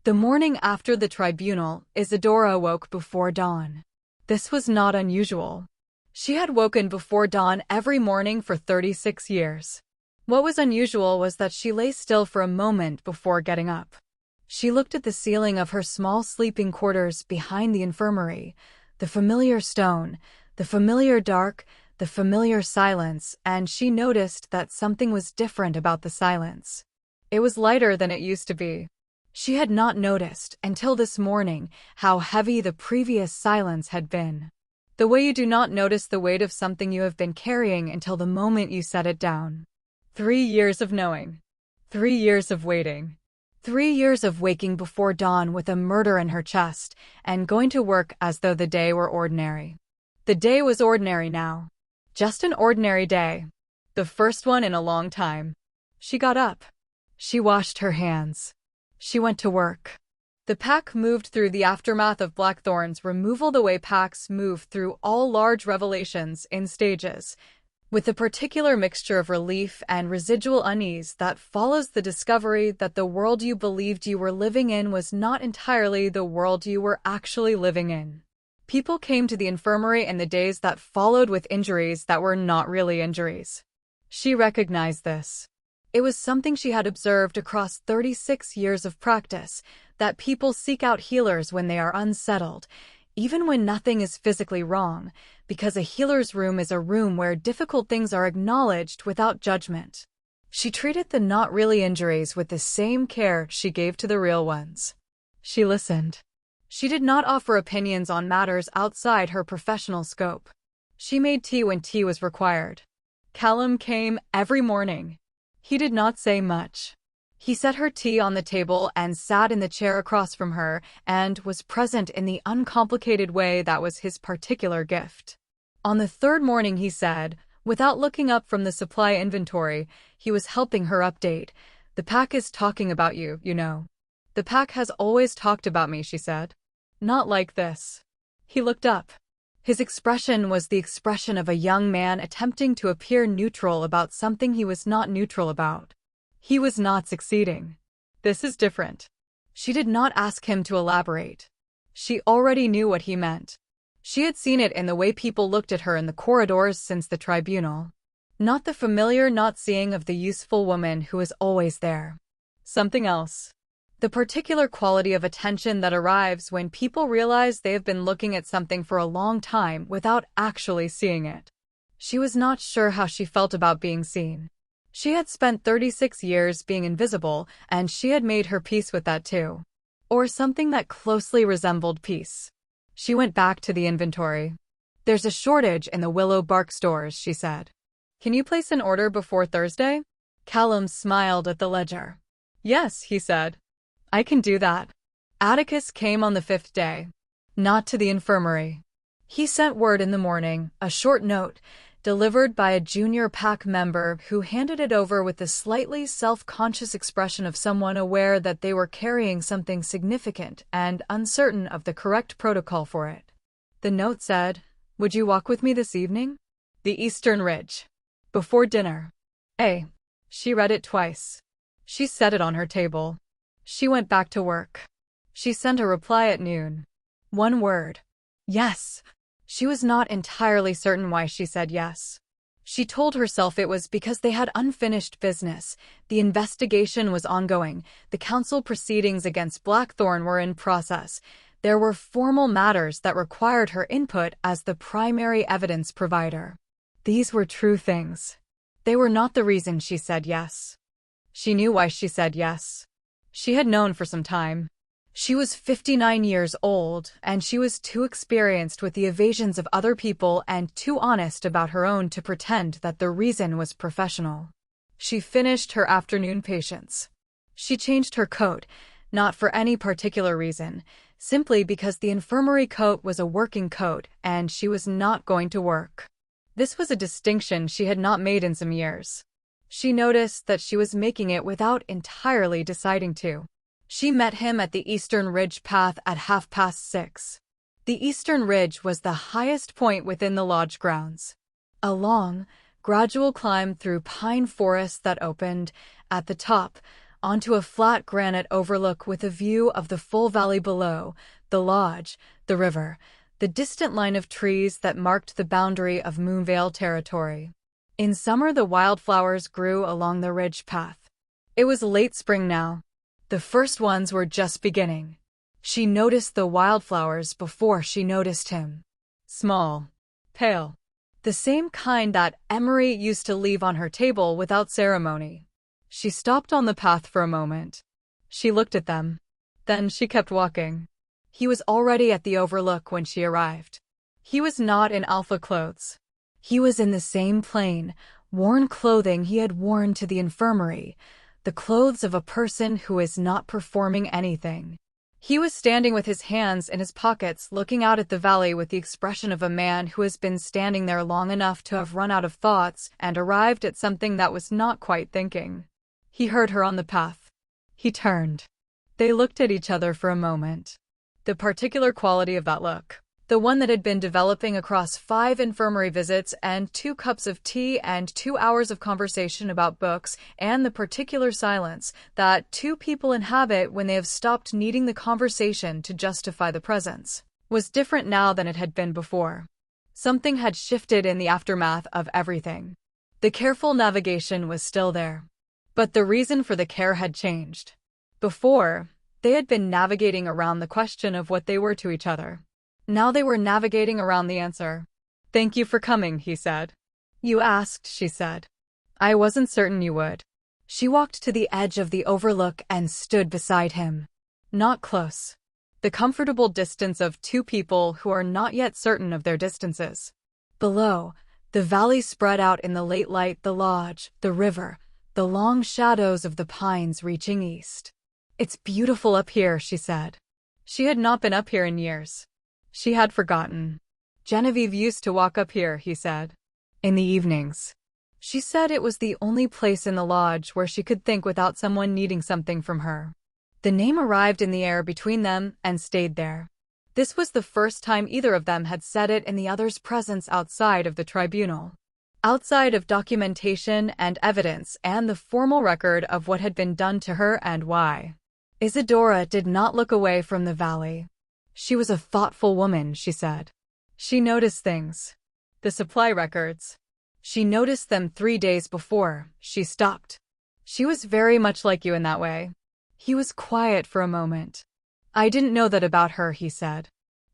The morning after the tribunal, Isadora woke before dawn. This was not unusual. She had woken before dawn every morning for 36 years. What was unusual was that she lay still for a moment before getting up. She looked at the ceiling of her small sleeping quarters behind the infirmary, the familiar stone, the familiar dark, the familiar silence, and she noticed that something was different about the silence. It was lighter than it used to be. She had not noticed, until this morning, how heavy the previous silence had been. The way you do not notice the weight of something you have been carrying until the moment you set it down. 3 years of knowing. 3 years of waiting. 3 years of waking before dawn with a murder in her chest, and going to work as though the day were ordinary. The day was ordinary now. Just an ordinary day. The first one in a long time. She got up. She washed her hands. She went to work. The pack moved through the aftermath of Blackthorn's removal the way packs move through all large revelations in stages, with a particular mixture of relief and residual unease that follows the discovery that the world you believed you were living in was not entirely the world you were actually living in. People came to the infirmary in the days that followed with injuries that were not really injuries. She recognized this. It was something she had observed across 36 years of practice, that people seek out healers when they are unsettled, even when nothing is physically wrong, because a healer's room is a room where difficult things are acknowledged without judgment. She treated the not really injuries with the same care she gave to the real ones. She listened. She did not offer opinions on matters outside her professional scope. She made tea when tea was required. Callum came every morning. He did not say much. He set her tea on the table and sat in the chair across from her and was present in the uncomplicated way that was his particular gift. On the third morning he said, without looking up from the supply inventory, he was helping her update, "The pack is talking about you, you know." "The pack has always talked about me," she said. "Not like this." He looked up. His expression was the expression of a young man attempting to appear neutral about something he was not neutral about. He was not succeeding. "This is different." She did not ask him to elaborate. She already knew what he meant. She had seen it in the way people looked at her in the corridors since the tribunal. Not the familiar not seeing of the useful woman who is always there. Something else. The particular quality of attention that arrives when people realize they have been looking at something for a long time without actually seeing it. She was not sure how she felt about being seen. She had spent 36 years being invisible, and she had made her peace with that too. Or something that closely resembled peace. She went back to the inventory. "There's a shortage in the willow bark stores," she said. "Can you place an order before Thursday?" Callum smiled at the ledger. "Yes," he said. "I can do that." Atticus came on the 5th day. Not to the infirmary. He sent word in the morning, a short note, delivered by a junior pack member who handed it over with the slightly self-conscious expression of someone aware that they were carrying something significant and uncertain of the correct protocol for it. The note said, "Would you walk with me this evening? The Eastern Ridge. Before dinner." She read it twice. She set it on her table. She went back to work. She sent a reply at noon. One word. Yes. She was not entirely certain why she said yes. She told herself it was because they had unfinished business. The investigation was ongoing. The council proceedings against Blackthorn were in process. There were formal matters that required her input as the primary evidence provider. These were true things. They were not the reason she said yes. She knew why she said yes. She had known for some time. She was 59 years old, and she was too experienced with the evasions of other people and too honest about her own to pretend that the reason was professional. She finished her afternoon patience. She changed her coat, not for any particular reason, simply because the infirmary coat was a working coat and she was not going to work. This was a distinction she had not made in some years. She noticed that she was making it without entirely deciding to. She met him at the Eastern Ridge path at 6:30. The Eastern Ridge was the highest point within the lodge grounds. A long, gradual climb through pine forests that opened, at the top, onto a flat granite overlook with a view of the full valley below, the lodge, the river, the distant line of trees that marked the boundary of Moonveil territory. In summer, the wildflowers grew along the ridge path. It was late spring now. The first ones were just beginning. She noticed the wildflowers before she noticed him. Small, pale, the same kind that Emery used to leave on her table without ceremony. She stopped on the path for a moment. She looked at them. Then she kept walking. He was already at the overlook when she arrived. He was not in alpha clothes. He was in the same plain, worn clothing he had worn to the infirmary, the clothes of a person who is not performing anything. He was standing with his hands in his pockets, looking out at the valley with the expression of a man who has been standing there long enough to have run out of thoughts and arrived at something that was not quite thinking. He heard her on the path. He turned. They looked at each other for a moment. The particular quality of that look, the one that had been developing across 5 infirmary visits and 2 cups of tea and 2 hours of conversation about books, and the particular silence that 2 people inhabit when they have stopped needing the conversation to justify the presence, was different now than it had been before. Something had shifted in the aftermath of everything. The careful navigation was still there, but the reason for the care had changed. Before, they had been navigating around the question of what they were to each other. Now they were navigating around the answer. "Thank you for coming," he said. "You asked," she said. "I wasn't certain you would." She walked to the edge of the overlook and stood beside him. Not close. The comfortable distance of 2 people who are not yet certain of their distances. Below, the valley spread out in the late light, the lodge, the river, the long shadows of the pines reaching east. "It's beautiful up here," she said. She had not been up here in years. She had forgotten. "Genevieve used to walk up here," he said. "In the evenings." She said it was the only place in the lodge where she could think without someone needing something from her. The name arrived in the air between them and stayed there. This was the first time either of them had said it in the other's presence outside of the tribunal. Outside of documentation and evidence and the formal record of what had been done to her and why. Isadora did not look away from the valley. She was a thoughtful woman, she said. She noticed things. The supply records. She noticed them 3 days before. She stopped. She was very much like you in that way. He was quiet for a moment. "I didn't know that about her," he said.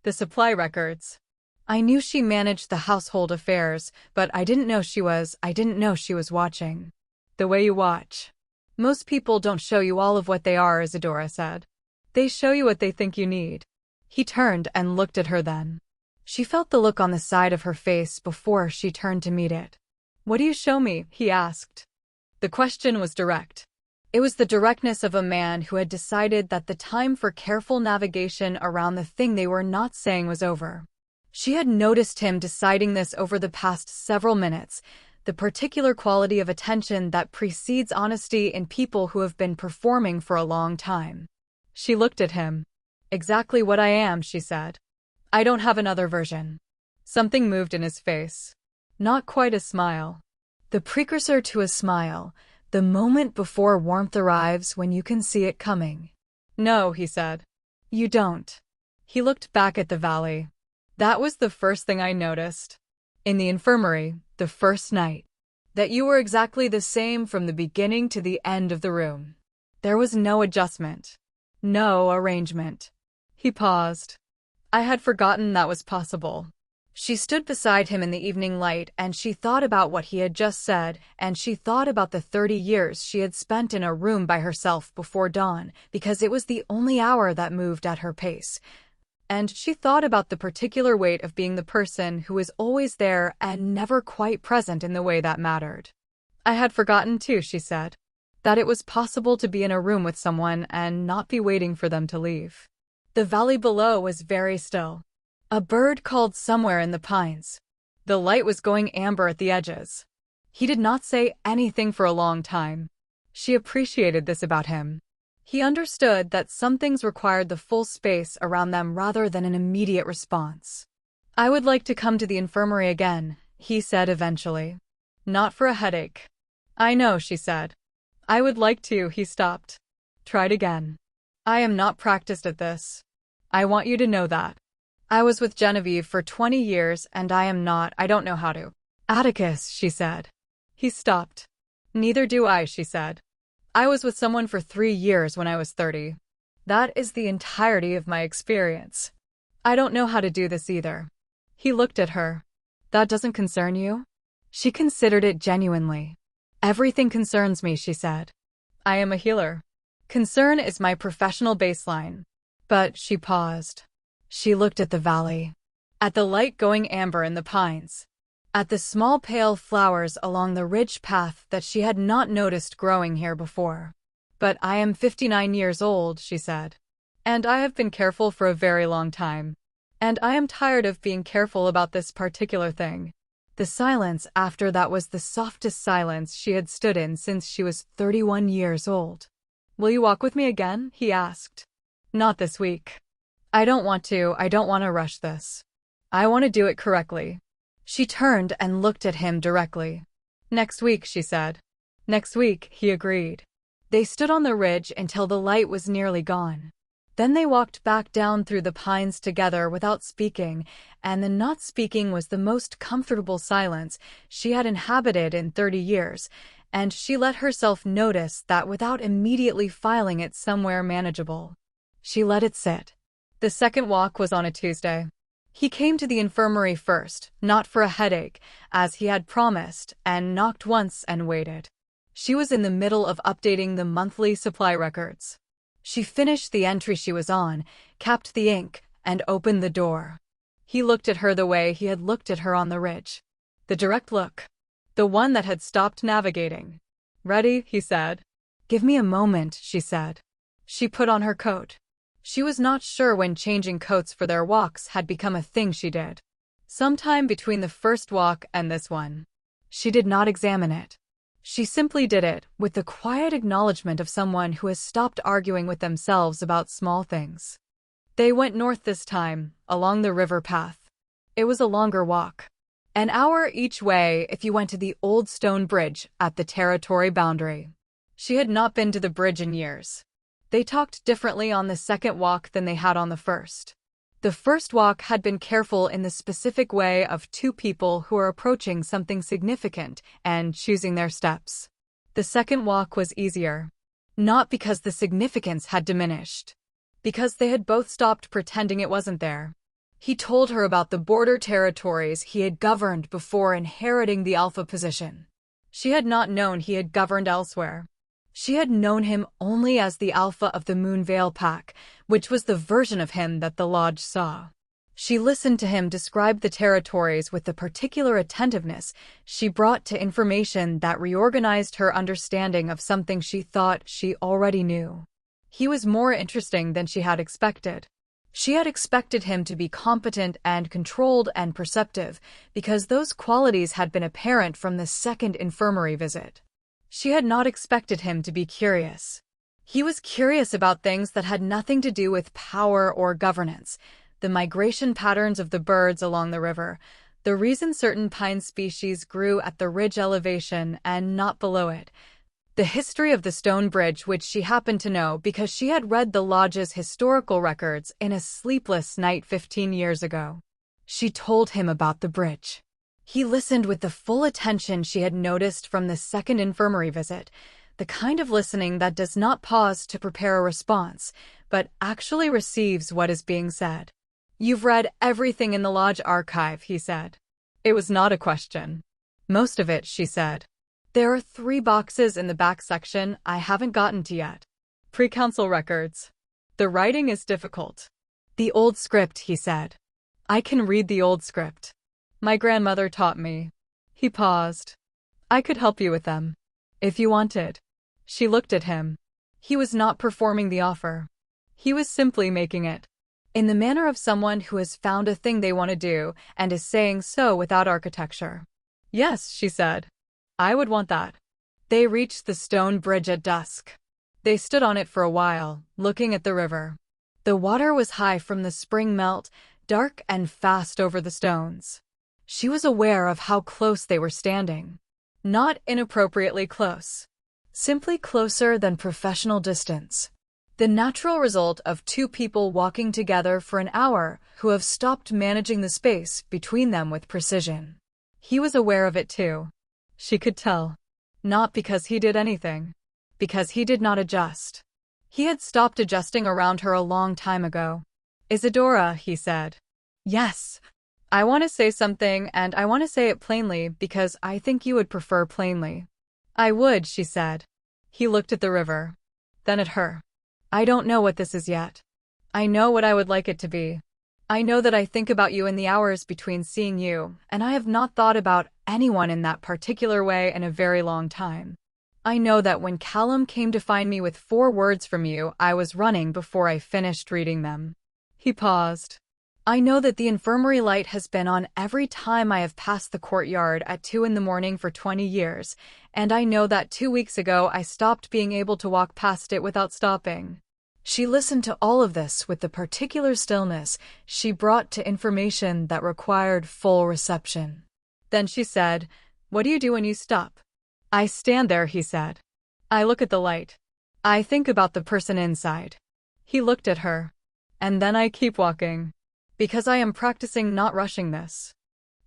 "The supply records. I knew she managed the household affairs, but I didn't know she was watching. The way you watch. Most people don't show you all of what they are," Isadora said. "They show you what they think you need." He turned and looked at her then. She felt the look on the side of her face before she turned to meet it. "What do you show me?" he asked. The question was direct. It was the directness of a man who had decided that the time for careful navigation around the thing they were not saying was over. She had noticed him deciding this over the past several minutes, the particular quality of attention that precedes honesty in people who have been performing for a long time. She looked at him. "Exactly what I am," she said. "I don't have another version." Something moved in his face. Not quite a smile. The precursor to a smile, the moment before warmth arrives when you can see it coming. "No," he said. "You don't." He looked back at the valley. "That was the first thing I noticed. In the infirmary, the first night. That you were exactly the same from the beginning to the end of the room. There was no adjustment. No arrangement." He paused. "I had forgotten that was possible." She stood beside him in the evening light, and she thought about what he had just said, and she thought about the 30 years she had spent in a room by herself before dawn, because it was the only hour that moved at her pace. And she thought about the particular weight of being the person who was always there and never quite present in the way that mattered. "I had forgotten too," she said, "that it was possible to be in a room with someone and not be waiting for them to leave." The valley below was very still. A bird called somewhere in the pines. The light was going amber at the edges. He did not say anything for a long time. She appreciated this about him. He understood that some things required the full space around them rather than an immediate response. "I would like to come to the infirmary again," he said eventually. "Not for a headache." "I know," she said. I would like to, he stopped. Tried again. I am not practiced at this. I want you to know that. I was with Genevieve for 20 years and I don't know how to. Atticus, she said. He stopped. Neither do I, she said. I was with someone for 3 years when I was 30. That is the entirety of my experience. I don't know how to do this either. He looked at her. That doesn't concern you? She considered it genuinely. Everything concerns me, she said. I am a healer. Concern is my professional baseline. But she paused. She looked at the valley. At the light going amber in the pines. At the small pale flowers along the ridge path that she had not noticed growing here before. But I am 59 years old, she said. And I have been careful for a very long time. And I am tired of being careful about this particular thing. The silence after that was the softest silence she had stood in since she was 31 years old. Will you walk with me again? He asked. Not this week. I don't want to rush this. I want to do it correctly. She turned and looked at him directly. Next week, she said. Next week, he agreed. They stood on the ridge until the light was nearly gone. Then they walked back down through the pines together without speaking, and the not speaking was the most comfortable silence she had inhabited in 30 years, and she let herself notice that without immediately filing it somewhere manageable. She let it sit. The second walk was on a Tuesday. He came to the infirmary first, not for a headache, as he had promised, and knocked once and waited. She was in the middle of updating the monthly supply records. She finished the entry she was on, capped the ink, and opened the door. He looked at her the way he had looked at her on the ridge. The direct look. The one that had stopped navigating. Ready, he said. Give me a moment, she said. She put on her coat. She was not sure when changing coats for their walks had become a thing she did. Sometime between the first walk and this one. She did not examine it. She simply did it, with the quiet acknowledgement of someone who has stopped arguing with themselves about small things. They went north this time, along the river path. It was a longer walk. An hour each way if you went to the old stone bridge at the territory boundary. She had not been to the bridge in years. They talked differently on the second walk than they had on the first. The first walk had been careful in the specific way of two people who are approaching something significant and choosing their steps. The second walk was easier. Not because the significance had diminished. Because they had both stopped pretending it wasn't there. He told her about the border territories he had governed before inheriting the Alpha position. She had not known he had governed elsewhere. She had known him only as the Alpha of the Moonveil Pack, which was the version of him that the Lodge saw. She listened to him describe the territories with the particular attentiveness she brought to information that reorganized her understanding of something she thought she already knew. He was more interesting than she had expected. She had expected him to be competent and controlled and perceptive, because those qualities had been apparent from the second infirmary visit. She had not expected him to be curious. He was curious about things that had nothing to do with power or governance, the migration patterns of the birds along the river, the reason certain pine species grew at the ridge elevation and not below it, the history of the stone bridge, which she happened to know because she had read the lodge's historical records in a sleepless night 15 years ago. She told him about the bridge. He listened with the full attention she had noticed from the second infirmary visit, the kind of listening that does not pause to prepare a response, but actually receives what is being said. You've read everything in the lodge archive, he said. It was not a question. Most of it, she said. There are 3 boxes in the back section I haven't gotten to yet. Pre-council records. The writing is difficult. The old script, he said. I can read the old script. My grandmother taught me. He paused. I could help you with them. If you wanted. She looked at him. He was not performing the offer. He was simply making it. In the manner of someone who has found a thing they want to do and is saying so without architecture. Yes, she said. I would want that. They reached the stone bridge at dusk. They stood on it for a while, looking at the river. The water was high from the spring melt, dark and fast over the stones. She was aware of how close they were standing. Not inappropriately close. Simply closer than professional distance. The natural result of two people walking together for an hour who have stopped managing the space between them with precision. He was aware of it too. She could tell. Not because he did anything. Because he did not adjust. He had stopped adjusting around her a long time ago. Isadora, he said. Yes. I want to say something, and I want to say it plainly because I think you would prefer plainly. I would, she said. He looked at the river. Then at her. I don't know what this is yet. I know what I would like it to be. I know that I think about you in the hours between seeing you, and I have not thought about anyone in that particular way in a very long time. I know that when Callum came to find me with 4 words from you, I was running before I finished reading them. He paused. I know that the infirmary light has been on every time I have passed the courtyard at 2 in the morning for 20 years, and I know that 2 weeks ago I stopped being able to walk past it without stopping. She listened to all of this with the particular stillness she brought to information that required full reception. Then she said, What do you do when you stop? I stand there, he said. I look at the light. I think about the person inside. He looked at her. And then I keep walking. Because I am practicing not rushing this.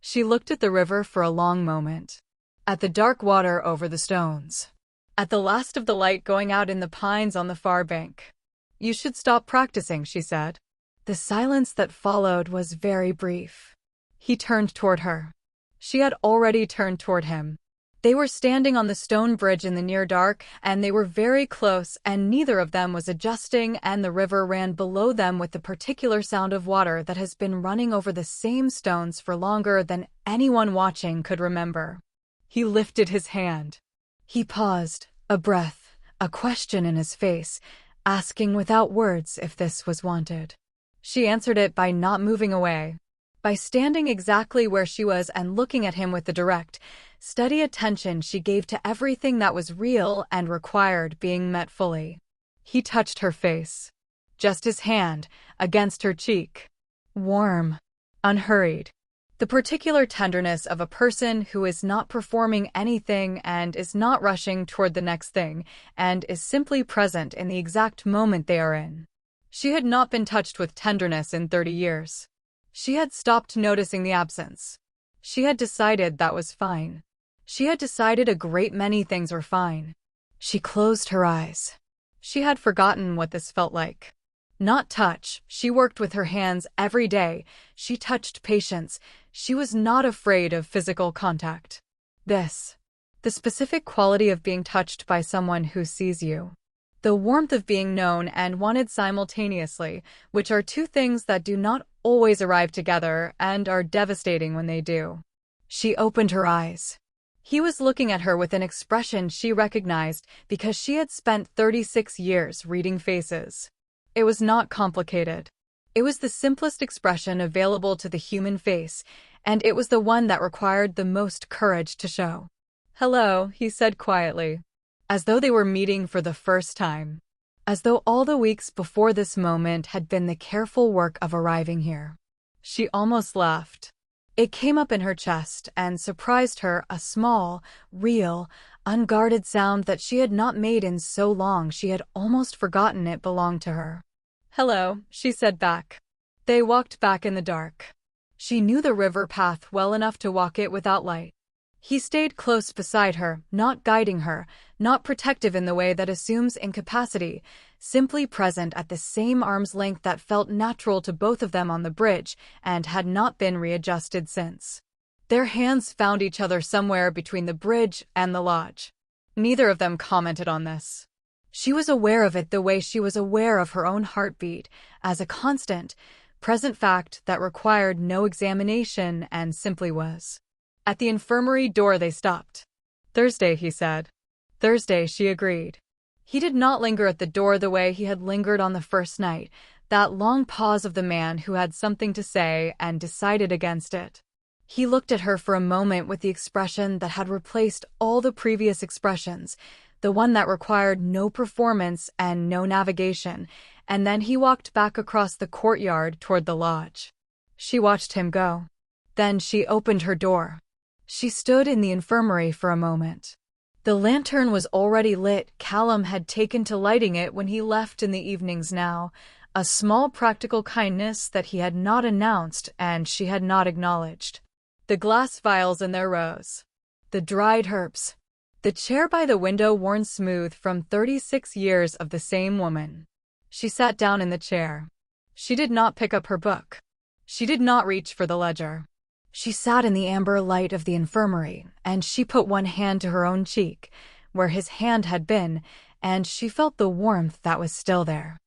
She looked at the river for a long moment. At the dark water over the stones. At the last of the light going out in the pines on the far bank. You should stop practicing, she said. The silence that followed was very brief. He turned toward her. She had already turned toward him. They were standing on the stone bridge in the near dark, and they were very close, and neither of them was adjusting, and the river ran below them with the particular sound of water that has been running over the same stones for longer than anyone watching could remember. He lifted his hand. He paused, a breath, a question in his face, asking without words if this was wanted. She answered it by not moving away, by standing exactly where she was and looking at him with the direct, steady attention she gave to everything that was real and required being met fully. He touched her face. Just his hand, against her cheek. Warm. Unhurried. The particular tenderness of a person who is not performing anything and is not rushing toward the next thing, and is simply present in the exact moment they are in. She had not been touched with tenderness in 30 years. She had stopped noticing the absence. She had decided that was fine. She had decided a great many things were fine. She closed her eyes. She had forgotten what this felt like. Not touch. She worked with her hands every day. She touched patients. She was not afraid of physical contact. This. The specific quality of being touched by someone who sees you. The warmth of being known and wanted simultaneously, which are two things that do not always arrive together and are devastating when they do. She opened her eyes. He was looking at her with an expression she recognized because she had spent 36 years reading faces. It was not complicated. It was the simplest expression available to the human face, and it was the one that required the most courage to show. Hello, he said quietly. As though they were meeting for the first time. As though all the weeks before this moment had been the careful work of arriving here. She almost laughed. It came up in her chest and surprised her, a small, real, unguarded sound that she had not made in so long she had almost forgotten it belonged to her. Hello, she said back. They walked back in the dark. She knew the river path well enough to walk it without light. He stayed close beside her, not guiding her, not protective in the way that assumes incapacity, simply present at the same arm's length that felt natural to both of them on the bridge and had not been readjusted since. Their hands found each other somewhere between the bridge and the lodge. Neither of them commented on this. She was aware of it the way she was aware of her own heartbeat, as a constant, present fact that required no examination and simply was. At the infirmary door they stopped. Thursday, he said. Thursday, she agreed. He did not linger at the door the way he had lingered on the first night, that long pause of the man who had something to say and decided against it. He looked at her for a moment with the expression that had replaced all the previous expressions, the one that required no performance and no navigation, and then he walked back across the courtyard toward the lodge. She watched him go. Then she opened her door. She stood in the infirmary for a moment. The lantern was already lit. Callum had taken to lighting it when he left in the evenings now, a small practical kindness that he had not announced and she had not acknowledged. The glass vials in their rows. The dried herbs. The chair by the window worn smooth from 36 years of the same woman. She sat down in the chair. She did not pick up her book. She did not reach for the ledger. She sat in the amber light of the infirmary, and she put one hand to her own cheek, where his hand had been, and she felt the warmth that was still there.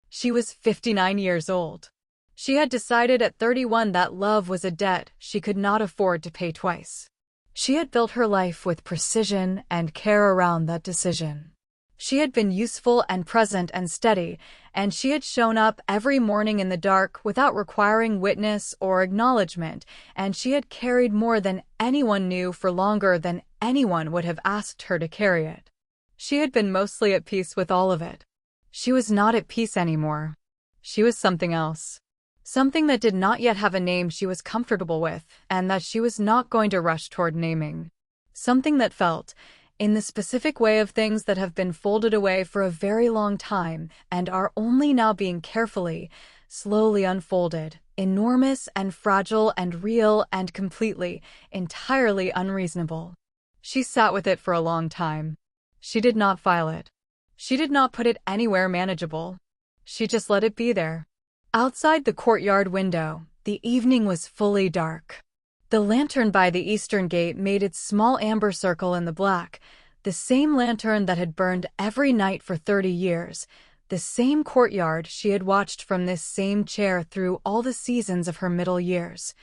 She was 59 years old. She had decided at 31 that love was a debt she could not afford to pay twice. She had built her life with precision and care around that decision. She had been useful and present and steady, and she had shown up every morning in the dark without requiring witness or acknowledgement, and she had carried more than anyone knew for longer than anyone would have asked her to carry it. She had been mostly at peace with all of it. She was not at peace anymore. She was something else. Something that did not yet have a name she was comfortable with, and that she was not going to rush toward naming. Something that felt, in the specific way of things that have been folded away for a very long time and are only now being carefully, slowly unfolded, enormous and fragile and real and completely, entirely unreasonable. She sat with it for a long time. She did not file it. She did not put it anywhere manageable. She just let it be there. Outside the courtyard window, the evening was fully dark. The lantern by the eastern gate made its small amber circle in the black, the same lantern that had burned every night for 30 years, the same courtyard she had watched from this same chair through all the seasons of her middle years,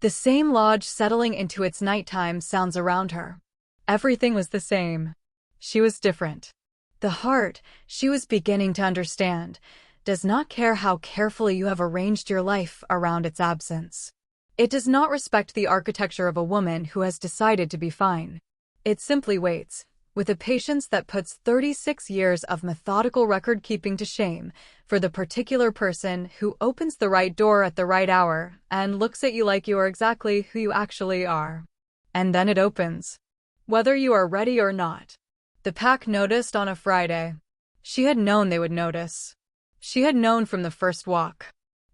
the same lodge settling into its nighttime sounds around her. Everything was the same. She was different. The heart, she was beginning to understand, does not care how carefully you have arranged your life around its absence. It does not respect the architecture of a woman who has decided to be fine. It simply waits, with a patience that puts 36 years of methodical record-keeping to shame, for the particular person who opens the right door at the right hour and looks at you like you are exactly who you actually are. And then it opens. Whether you are ready or not. The pack noticed on a Friday. She had known they would notice. She had known from the first walk.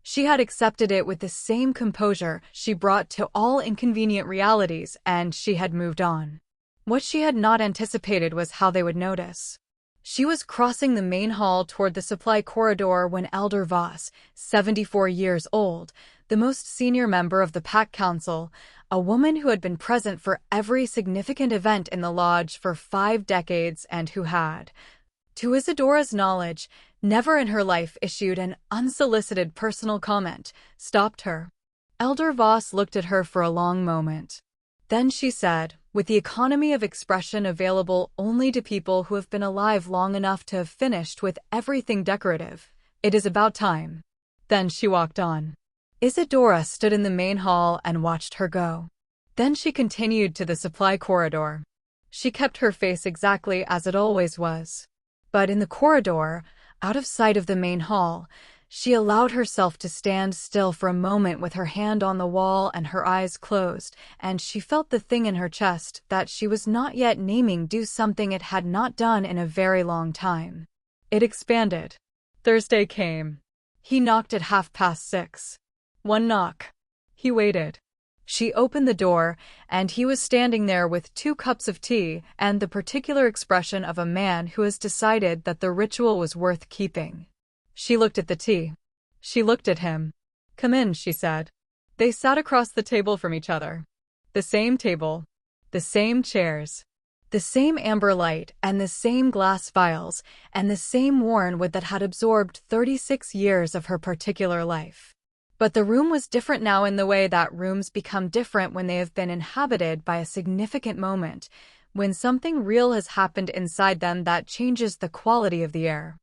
She had accepted it with the same composure she brought to all inconvenient realities, and she had moved on. What she had not anticipated was how they would notice. She was crossing the main hall toward the supply corridor when Elder Voss, 74 years old, the most senior member of the Pack Council, a woman who had been present for every significant event in the lodge for 5 decades and who had, to Isadora's knowledge, never in her life issued an unsolicited personal comment, stopped her. Elder Voss looked at her for a long moment. Then she said, with the economy of expression available only to people who have been alive long enough to have finished with everything decorative, "It is about time." Then she walked on. Isadora stood in the main hall and watched her go. Then she continued to the supply corridor. She kept her face exactly as it always was. But in the corridor, out of sight of the main hall, she allowed herself to stand still for a moment with her hand on the wall and her eyes closed, and she felt the thing in her chest that she was not yet naming do something it had not done in a very long time. It expanded. Thursday came. He knocked at 6:30. One knock. He waited. She opened the door, and he was standing there with 2 cups of tea and the particular expression of a man who has decided that the ritual was worth keeping. She looked at the tea. She looked at him. "Come in," she said. They sat across the table from each other. The same table. The same chairs. The same amber light and the same glass vials and the same worn wood that had absorbed 36 years of her particular life. But the room was different now in the way that rooms become different when they have been inhabited by a significant moment, when something real has happened inside them that changes the quality of the air.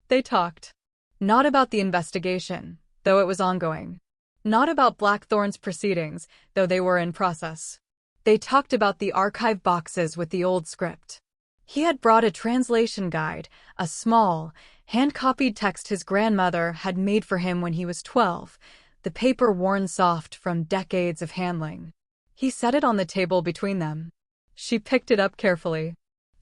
They talked. Not about the investigation, though it was ongoing. Not about Blackthorn's proceedings, though they were in process. They talked about the archive boxes with the old script. He had brought a translation guide, a small, hand-copied text his grandmother had made for him when he was 12, the paper worn soft from decades of handling. He set it on the table between them. She picked it up carefully.